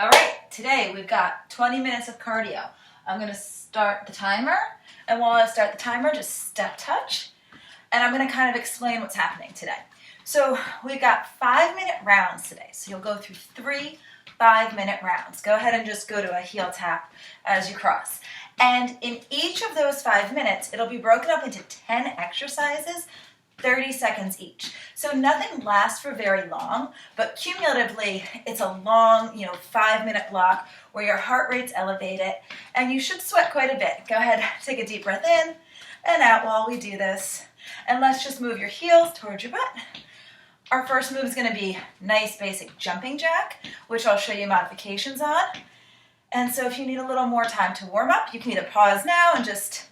All right, today we've got 20 minutes of cardio. I'm going to start the timer, and while I start the timer, just step touch, and I'm going to kind of explain what's happening today. So we've got 5-minute rounds today, so you'll go through 3 5-minute rounds. Go ahead and just go to a heel tap as you cross. And in each of those 5 minutes, it'll be broken up into 10 exercises, 30 seconds each. So nothing lasts for very long, but cumulatively, it's a long, 5-minute block where your heart rate's elevated, and you should sweat quite a bit. Go ahead, take a deep breath in and out while we do this. And let's just move your heels towards your butt. Our first move is going to be nice basic jumping jack, which I'll show you modifications on. And so if you need a little more time to warm up, you can either pause now and just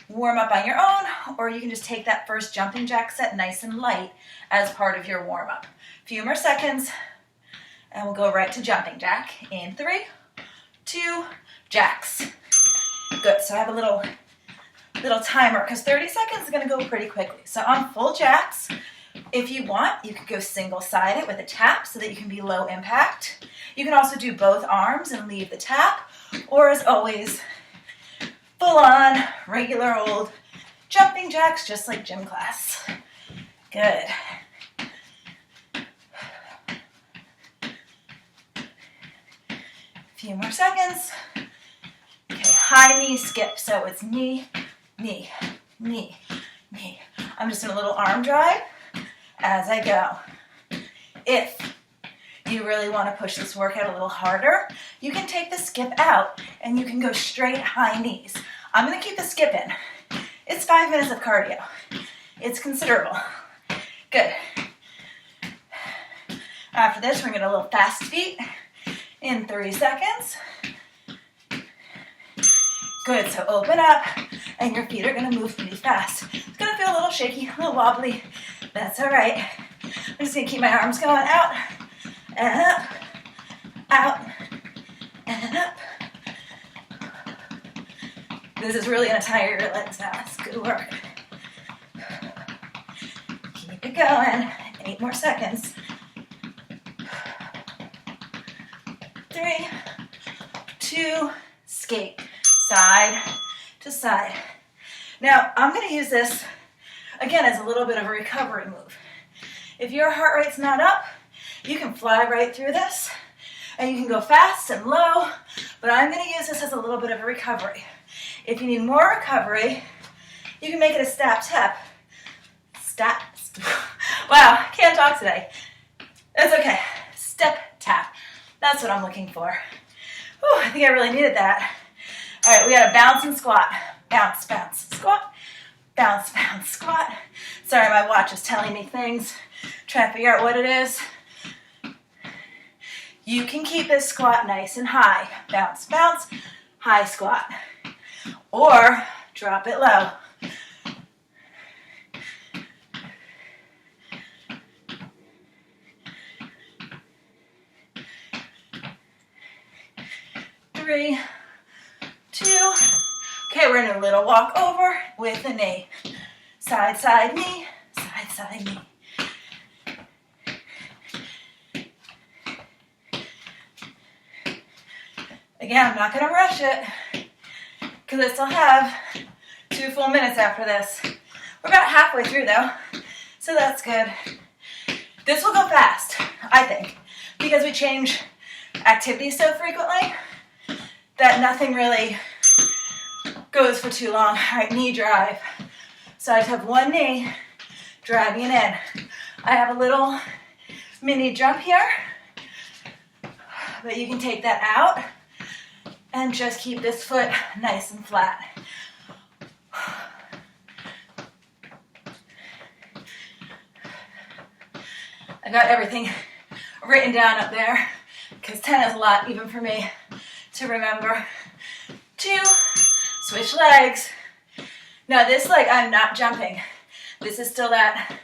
warm up on your own, or you can just take that first jumping jack set nice and light as part of your warm up. A few more seconds, and we'll go right to jumping jack in 3, 2, jacks. Good, so I have a little timer because 30 seconds is going to go pretty quickly. So on full jacks, if you want, you could go single-sided with a tap so that you can be low impact. You can also do both arms and leave the tap, or as always, full-on, regular old jumping jacks, just like gym class. Good. A few more seconds. Okay, high knee skip, so it's knee, knee, knee, knee. I'm just doing a little arm drive as I go. If you really want to push this workout a little harder, you can take the skip out and you can go straight high knees. I'm going to keep the skip in. It's 5 minutes of cardio. It's considerable. Good. After this, we're going to get a little fast feet in 30 seconds. Good, so open up, and your feet are going to move pretty fast. It's going to feel a little shaky, a little wobbly. That's all right. I'm just going to keep my arms going out, and up, out, and up. This is really going to tire your legs out. It's good work. Keep it going. 8 more seconds. 3, 2, skate. Side to side. Now, I'm going to use this, again, as a little bit of a recovery move. If your heart rate's not up, you can fly right through this, and you can go fast and low, but I'm going to use this as a little bit of a recovery. If you need more recovery, you can make it a step tap. Wow, can't talk today. That's okay. Step tap. That's what I'm looking for. Whew, I think I really needed that. All right, we got a bounce and squat. Bounce, bounce, squat. Bounce, bounce, squat. Sorry, my watch is telling me things. Trying to figure out what it is. You can keep this squat nice and high. Bounce, bounce, high squat. Or drop it low. Three, 2. Okay, we're in a little walk over with a knee. Side, side, knee. Side, side, knee. Again, I'm not going to rush it because I still have 2 full minutes after this. We're about halfway through though, so that's good. This will go fast, I think, because we change activities so frequently that nothing really goes for too long. All right, knee drive. So I just have one knee driving it in. I have a little mini jump here, but you can take that out and just keep this foot nice and flat. I got everything written down up there because 10 is a lot even for me to remember. 2, switch legs. Now this leg, I'm not jumping. This is still that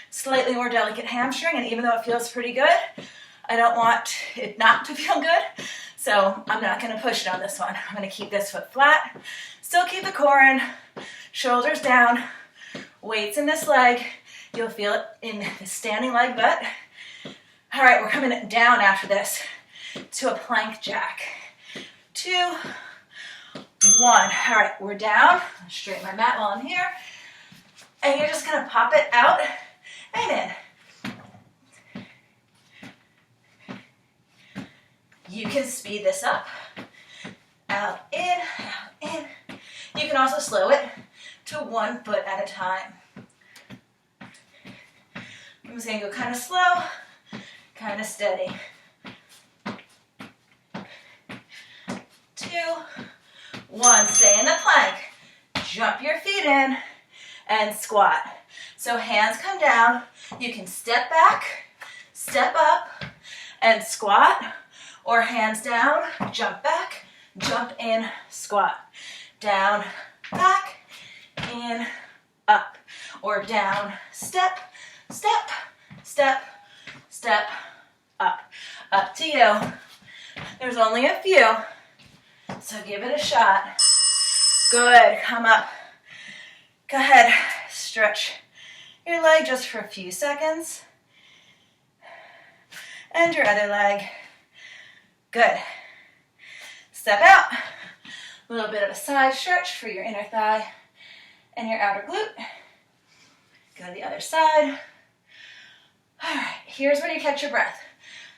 slightly more delicate hamstring, and even though it feels pretty good, I don't want it not to feel good, so I'm not going to push it on this one. I'm going to keep this foot flat, still keep the core in, shoulders down, weights in this leg. You'll feel it in the standing leg, but all right, we're coming down after this. to a plank jack. 2, 1. All right, we're down. I'll straighten my mat while I'm here. And you're just gonna pop it out and in. You can speed this up. Out, in, out, in. You can also slow it to 1 foot at a time. I'm just gonna go kind of slow, kind of steady. 2, 1, stay in the plank. Jump your feet in and squat. So hands come down. You can step back, step up, and squat, or hands down, jump back, jump in, squat. Down, back, in, up, or down, step, step, step, step, up. Up to you. There's only a few, so give it a shot. Good, come up. Go ahead, stretch your leg just for a few seconds. And your other leg. Good. Step out. A little bit of a side stretch for your inner thigh and your outer glute. Go to the other side. All right, here's where you catch your breath.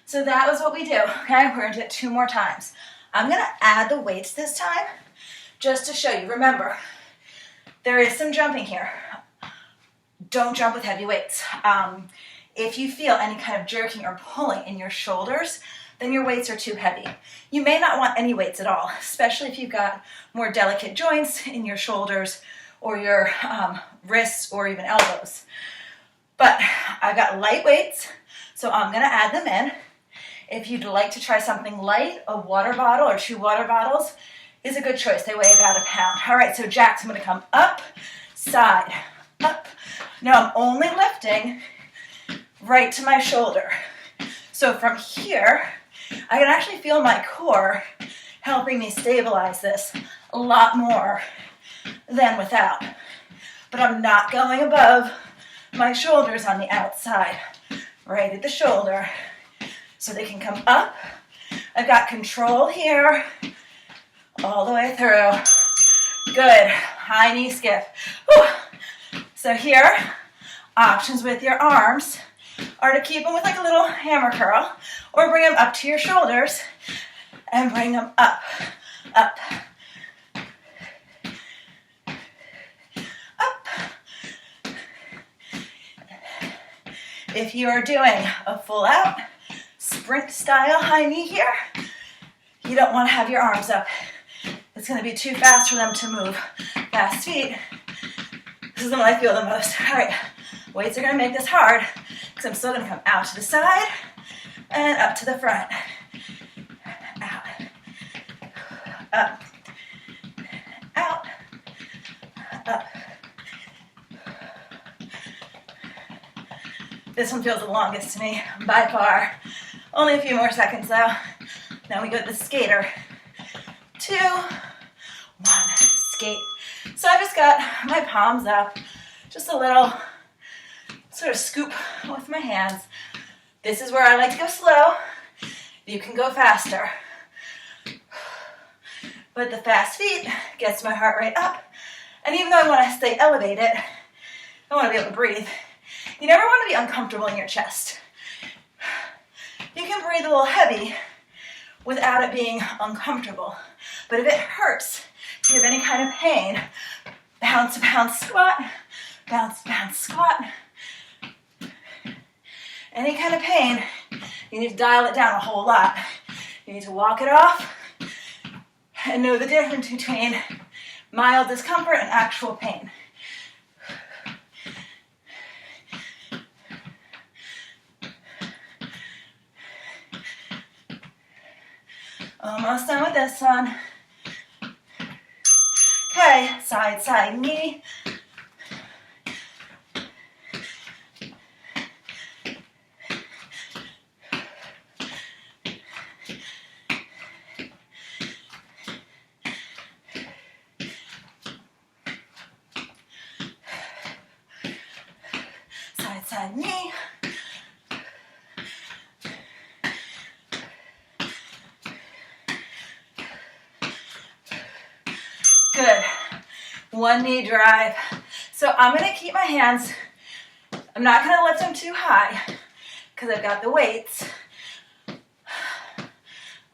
So that was what we do, okay? We're gonna do it 2 more times. I'm gonna add the weights this time just to show you. Remember, there is some jumping here. Don't jump with heavy weights. If you feel any kind of jerking or pulling in your shoulders, then your weights are too heavy. You may not want any weights at all, especially if you've got more delicate joints in your shoulders or your wrists or even elbows. But I've got light weights, so I'm gonna add them in. If you'd like to try something light, a water bottle or 2 water bottles is a good choice. They weigh about 1 pound. All right, so jacks, I'm gonna come up, side, up. Now I'm only lifting right to my shoulder. So from here, I can actually feel my core helping me stabilize this a lot more than without. But I'm not going above my shoulders on the outside, right at the shoulder, so they can come up. I've got control here, all the way through. Good, high knee skip. Whew. So here, options with your arms are to keep them with like a little hammer curl, or bring them up to your shoulders and bring them up, up, up. If you are doing a full out sprint style high knee here, you don't want to have your arms up. It's going to be too fast for them to move. Fast feet. This is the one I feel the most. All right, weights are going to make this hard because I'm still going to come out to the side and up to the front. Out. Up. Out. Up. This one feels the longest to me, by far. Only a few more seconds though. Now we go to the skater. 2, 1, skate. So I just got my palms up, just a little sort of scoop with my hands. This is where I like to go slow. You can go faster. But the fast feet gets my heart rate up. And even though I want to stay elevated, I want to be able to breathe. You never want to be uncomfortable in your chest. You can breathe a little heavy without it being uncomfortable. But if it hurts, if you have any kind of pain, bounce, bounce, squat, bounce, bounce, squat. Any kind of pain, you need to dial it down a whole lot. You need to walk it off and know the difference between mild discomfort and actual pain. Almost done with this one. Okay, side, side, knee. Side, side, knee. Good. One knee drive. So I'm going to keep my hands, I'm not going to lift them too high because I've got the weights.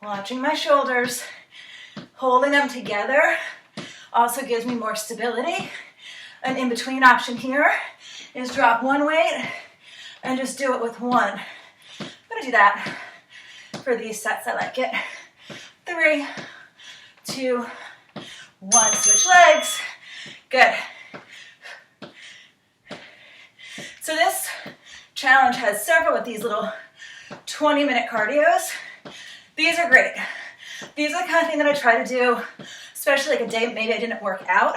Watching my shoulders, holding them together also gives me more stability. An in-between option here is drop one weight and just do it with one. I'm going to do that for these sets. I like it. 3, 2, 1. Switch legs. Good. So this challenge has several of these little 20-minute cardios. These are great. These are the kind of thing that I try to do, especially like a day maybe I didn't work out,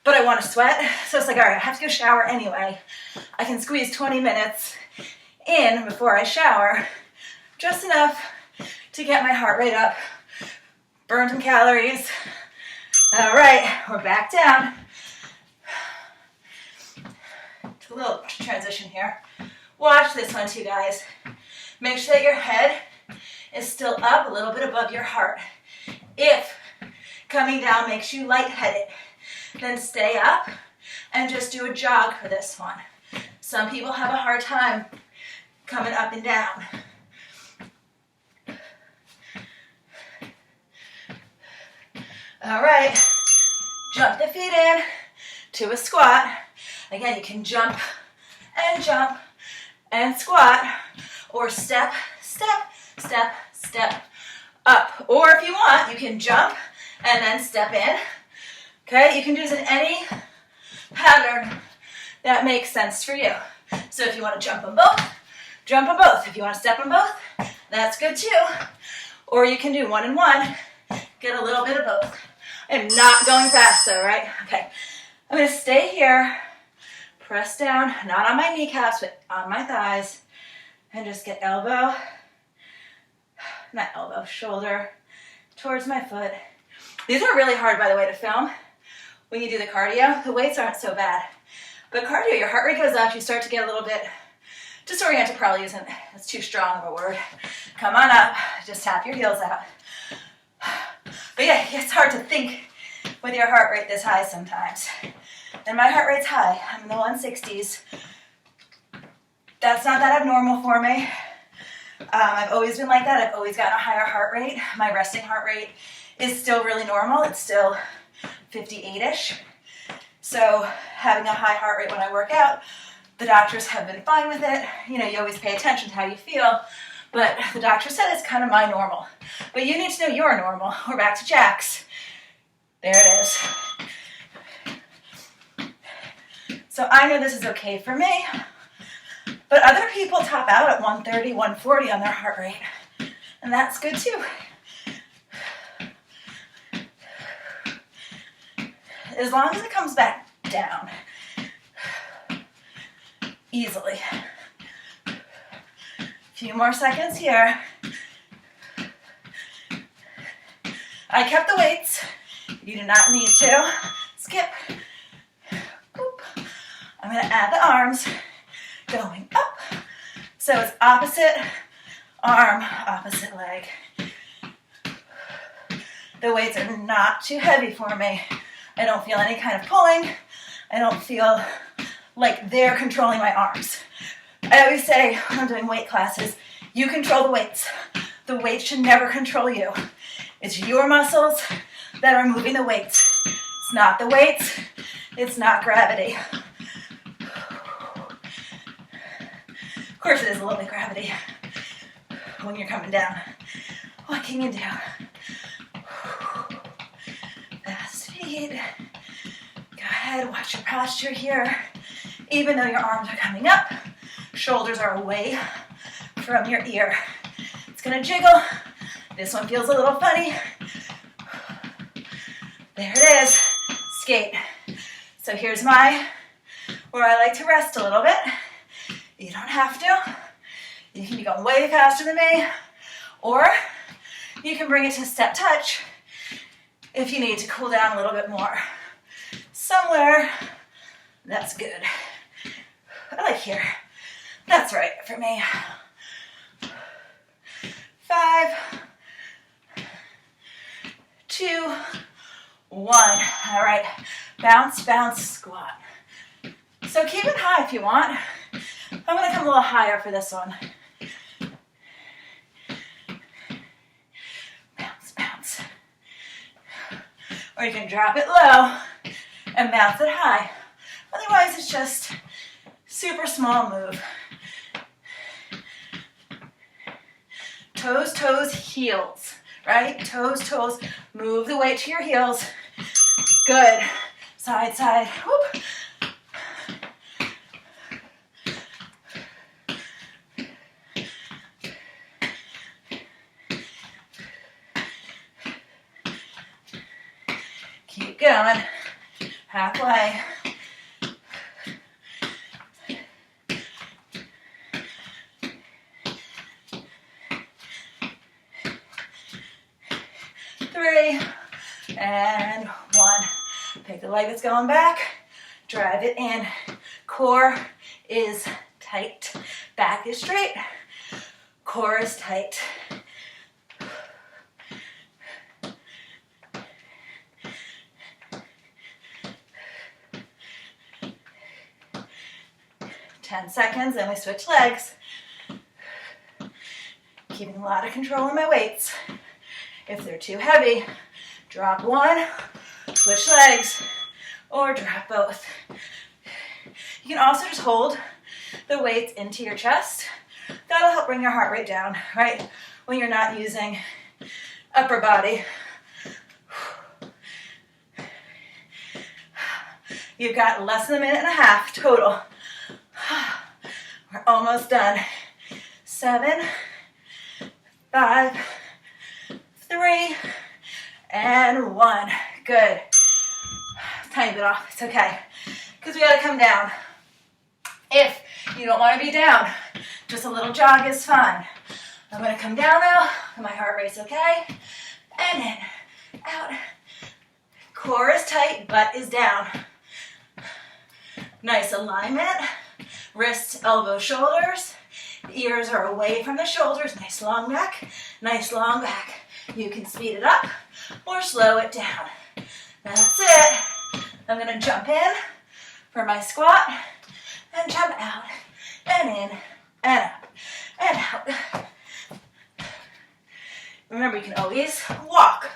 but I want to sweat. So it's like, all right, I have to go shower anyway. I can squeeze 20 minutes in before I shower, just enough to get my heart rate up, burn some calories. All right, we're back down. It's a little transition here. Watch this one too, guys. Make sure that your head is still up a little bit above your heart. If coming down makes you lightheaded, then stay up and just do a jog for this one. Some people have a hard time coming up and down. All right, jump the feet in to a squat. Again, you can jump and squat, or step, step, step, step up. Or if you want, you can jump and then step in. Okay, you can do this in any pattern that makes sense for you. So if you want to jump them both, jump them both. If you want to step them both, that's good too. Or you can do one and one, get a little bit of both. I'm not going fast though, right? Okay, I'm going to stay here, press down, not on my kneecaps, but on my thighs, and just get shoulder towards my foot. These are really hard, by the way, to film when you do the cardio. The weights aren't so bad. But cardio, your heart rate goes up, you start to get a little bit disoriented, probably isn't, that's too strong of a word. Come on up, just tap your heels out. But yeah, it's hard to think with your heart rate this high sometimes. And my heart rate's high, I'm in the 160s. That's not that abnormal for me. I've always been like that. I've always gotten a higher heart rate. My resting heart rate is still really normal. It's still 58-ish. So having a high heart rate when I work out, the doctors have been fine with it. You know, you always pay attention to how you feel, but the doctor said it's kind of my normal. But you need to know your normal. We're back to jacks. There it is. So I know this is okay for me. But other people top out at 130, 140 on their heart rate. And that's good too. As long as it comes back down easily. A few more seconds here. I kept the weights. You do not need to. Skip. Boop. I'm going to add the arms. Going up. So it's opposite arm, opposite leg. The weights are not too heavy for me. I don't feel any kind of pulling. I don't feel like they're controlling my arms. I always say when I'm doing weight classes, you control the weights. The weights should never control you. It's your muscles that are moving the weights. It's not the weights. It's not gravity. Of course it is a little bit gravity when you're coming down. What can you do? Fast feet. Go ahead, watch your posture here. Even though your arms are coming up, shoulders are away from your ear. It's gonna jiggle. This one feels a little funny. There it is. Skate. So here's where I like to rest a little bit. You don't have to. You can be going way faster than me, or you can bring it to step touch if you need to cool down a little bit more. Somewhere, that's good. I like here. That's right for me. 5, 2, 1. 1. All right, bounce, bounce, squat. So keep it high if you want. I'm gonna come a little higher for this one. Bounce, bounce. Or you can drop it low and bounce it high. Otherwise, it's just super small move. Toes, toes, heels, right? Toes, toes, move the weight to your heels. Good. Side, side, whoop. Keep going. Halfway. Three, and 1. Pick the leg that's going back, drive it in. Core is tight, back is straight, core is tight. Ten seconds, then we switch legs. Keeping a lot of control on my weights. If they're too heavy, drop one, switch legs, or drop both. You can also just hold the weights into your chest. That'll help bring your heart rate down, right? When you're not using upper body. You've got less than a minute and a half total. We're almost done. 7, 5, 3, and 1. Good. Tiny bit off. It's okay. Because we got to come down. If you don't want to be down, just a little jog is fine. I'm going to come down now. My heart rate's okay. And in. Out. Core is tight, butt is down. Nice alignment. Wrists, elbows, shoulders. Ears are away from the shoulders. Nice long neck. Nice long back. You can speed it up or slow it down. That's it. I'm going to jump in for my squat and jump out and in and up and out. Remember, you can always walk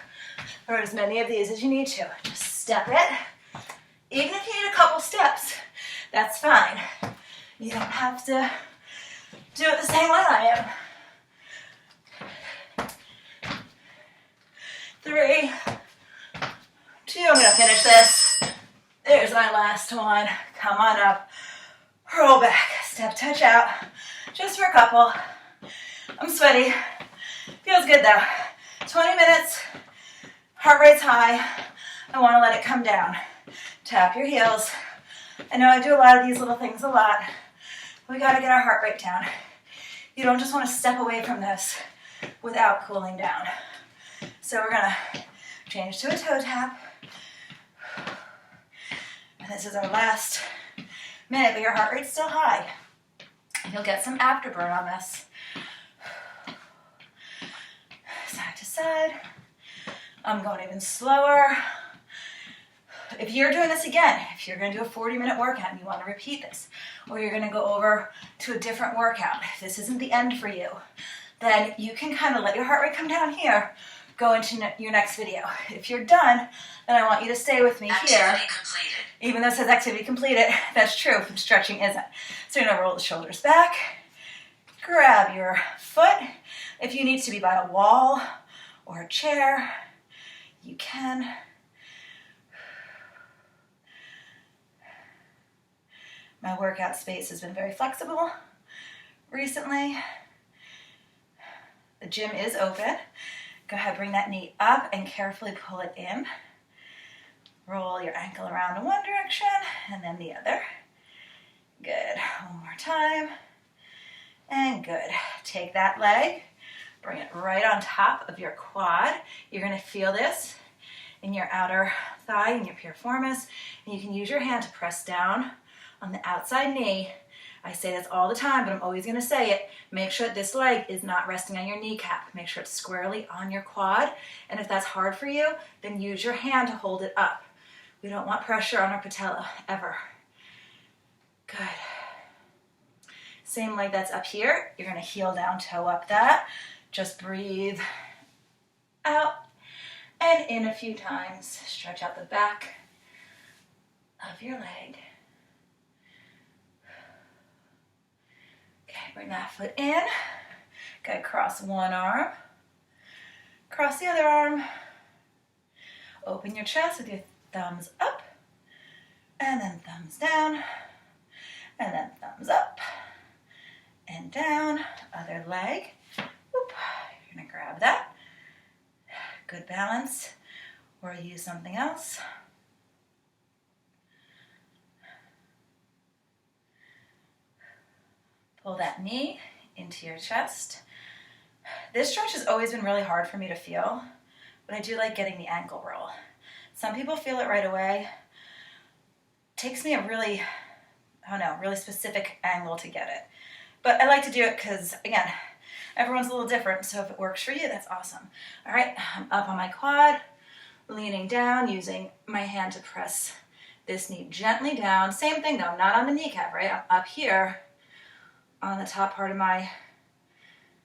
or as many of these as you need to. Just step it. Even if you need a couple steps, that's fine. You don't have to do it the same way I am. 3, 2, I'm gonna finish this. There's my last one. Come on up, roll back, step, touch out, just for a couple. I'm sweaty, feels good though. 20 minutes, heart rate's high. I wanna let it come down. Tap your heels. I know I do a lot of these little things a lot. We gotta get our heart rate down. You don't just wanna step away from this without cooling down. So we're gonna change to a toe tap. And this is our last minute, but your heart rate's still high. You'll get some afterburn on this. Side to side. I'm going even slower. If you're doing this again, if you're gonna do a 40-minute workout and you wanna repeat this, or you're gonna go over to a different workout, if this isn't the end for you, then you can kind of let your heart rate come down here, go into your next video. If you're done, then I want you to stay with me here. Activity completed. Even though it says activity completed, that's true if stretching isn't. So you're gonna roll the shoulders back, grab your foot. If you need to be by a wall or a chair, you can. My workout space has been very flexible recently. The gym is open. Go ahead, bring that knee up and carefully pull it in. Roll your ankle around in one direction and then the other. Good. One more time. And good. Take that leg, bring it right on top of your quad. You're going to feel this in your outer thigh and your piriformis. And you can use your hand to press down on the outside knee I say this all the time, but I'm always going to say it. Make sure that this leg is not resting on your kneecap. Make sure it's squarely on your quad. And if that's hard for you, then use your hand to hold it up. We don't want pressure on our patella, ever. Good. Same leg that's up here. You're going to heel down, toe up that. Just breathe out and in a few times. Stretch out the back of your leg. Okay, bring that foot in. Okay, cross one arm. Cross the other arm. Open your chest with your thumbs up. And then thumbs down. And then thumbs up. And down. Other leg. Whoop. You're going to grab that. Good balance. Or use something else. Pull that knee into your chest. This stretch has always been really hard for me to feel, but I do like getting the ankle roll. Some people feel it right away. It takes me a really, really specific angle to get it. But I like to do it because, again, everyone's a little different, so if it works for you, that's awesome. All right, I'm up on my quad, leaning down, using my hand to press this knee gently down. Same thing though, not on the kneecap, right? I'm up here on the top part of my,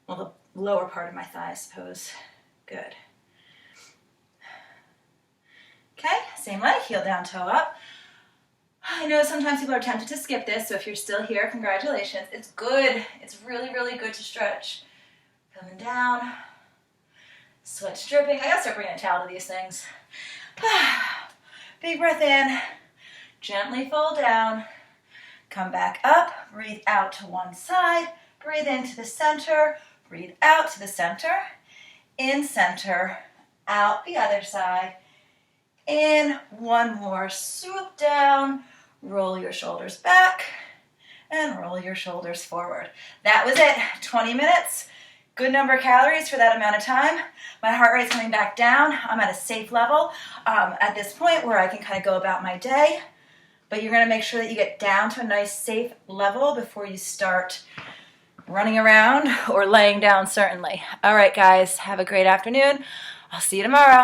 the lower part of my thigh, I suppose. Good. Okay, same leg, heel down, toe up. I know sometimes people are tempted to skip this, so if you're still here, congratulations. It's good. It's really, really good to stretch. Coming down, sweat dripping. I gotta start bringing a towel to these things. Big breath in, gently fold down. Come back up, breathe out to one side, breathe into the center, breathe out to the center, in center, out the other side, in, one more, swoop down, roll your shoulders back, and roll your shoulders forward. That was it, 20 minutes, good number of calories for that amount of time. My heart rate's coming back down. I'm at a safe level at this point where I can kind of go about my day. But you're going to make sure that you get down to a nice safe level before you start running around or laying down, certainly. All right, guys, have a great afternoon. I'll see you tomorrow.